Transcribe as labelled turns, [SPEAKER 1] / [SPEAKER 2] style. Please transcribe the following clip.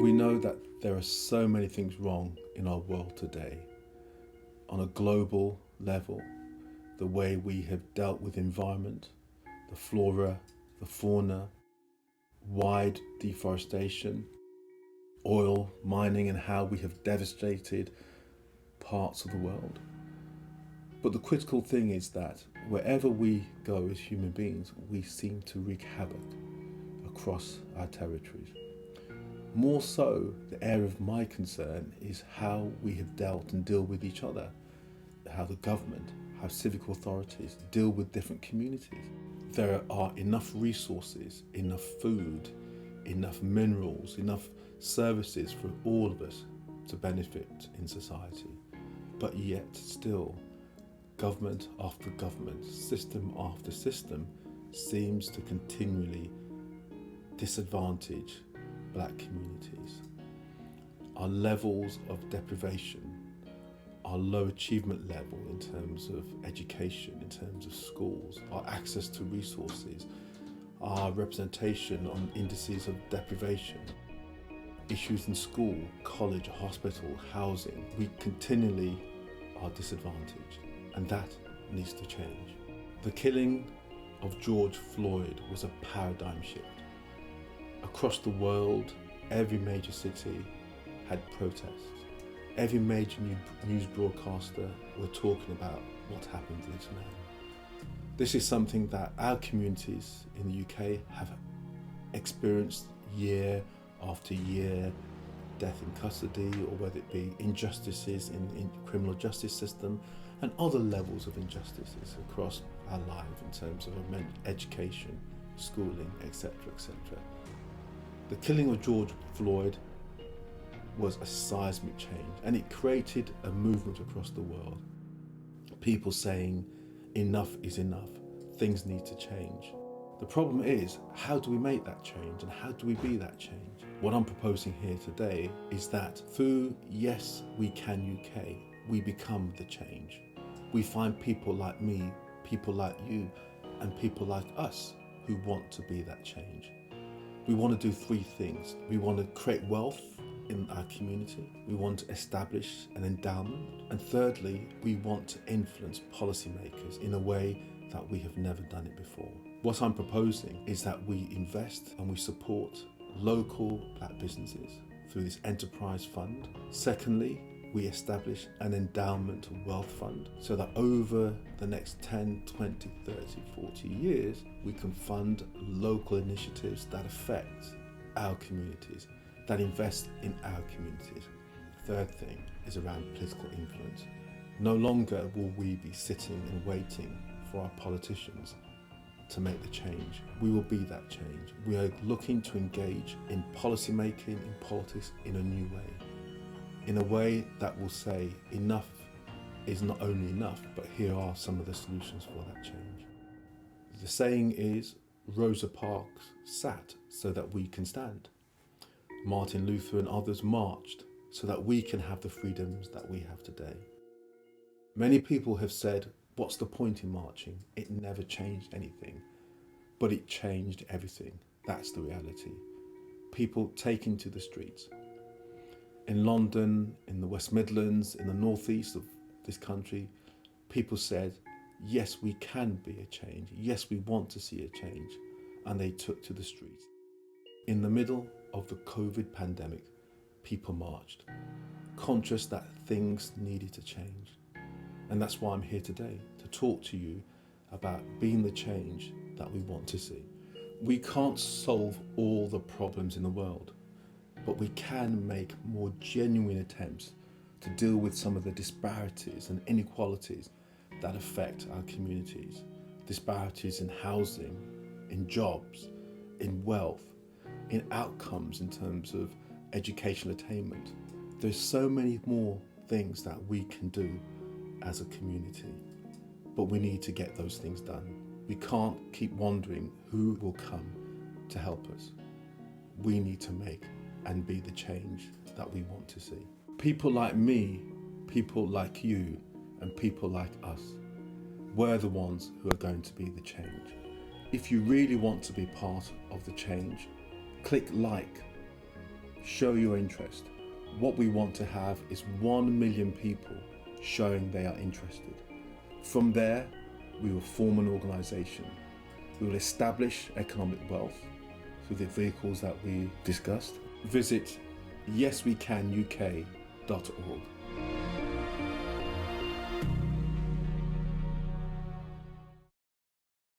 [SPEAKER 1] We know that there are so many things wrong in our world today. On a global level, the way we have dealt with environment, the flora, the fauna, wide deforestation, oil mining, and how we have devastated parts of the world. But the critical thing is that wherever we go as human beings, we seem to wreak havoc across our territories. More so, the area of my concern is how we have dealt and deal with each other, how the government, how civic authorities deal with different communities. There are enough resources, enough food, enough minerals, enough services for all of us to benefit in society. But yet still, government after government, system after system seems to continually disadvantage black communities. Our levels of deprivation, our low achievement level in terms of education, in terms of schools, our access to resources, our representation on indices of deprivation, issues in school, college, hospital, housing, we continually are disadvantaged, and that needs to change. The killing of George Floyd was a paradigm shift. Across the world, every major city had protests. Every major news broadcaster were talking about what happened to this man. This is something that our communities in the UK have experienced year after year, death in custody, or whether it be injustices in criminal justice system and other levels of injustices across our life in terms of education, schooling, etc., etc. The killing of George Floyd was a seismic change, and it created a movement across the world. People saying enough is enough, things need to change. The problem is, how do we make that change, and how do we be that change? What I'm proposing here today is that through Yes We Can UK, we become the change. We find people like me, people like you, and people like us who want to be that change. We want to do three things. We want to create wealth in our community. We want to establish an endowment. And thirdly, we want to influence policymakers in a way that we have never done it before. What I'm proposing is that we invest and we support local black businesses through this enterprise fund. Secondly, we establish an endowment wealth fund so that over the next 10, 20, 30, 40 years, we can fund local initiatives that affect our communities, that invest in our communities. Third thing is around political influence. No longer will we be sitting and waiting for our politicians to make the change. We will be that change. We are looking to engage in policy making, in politics in a new way. In a way that will say enough is not only enough, but here are some of the solutions for that change. The saying is, Rosa Parks sat so that we can stand. Martin Luther and others marched so that we can have the freedoms that we have today. Many people have said, what's the point in marching? It never changed anything, but it changed everything. That's the reality. People taking to the streets. In London, in the West Midlands, in the northeast of this country, people said, yes, we can be a change. Yes, we want to see a change. And they took to the streets. In the middle of the COVID pandemic, people marched, conscious that things needed to change. And that's why I'm here today, to talk to you about being the change that we want to see. We can't solve all the problems in the world, but we can make more genuine attempts to deal with some of the disparities and inequalities that affect our communities. Disparities in housing, in jobs, in wealth, in outcomes in terms of educational attainment. There's so many more things that we can do as a community, but we need to get those things done. We can't keep wondering who will come to help us. We need to make and be the change that we want to see. People like me, people like you, and people like us, we're the ones who are going to be the change. If you really want to be part of the change, click like show your interest. What we want to have is 1 million people showing they are interested. From there, we will form an organisation. We will establish economic wealth through the vehicles that we discussed. Visit yeswecanuk.org.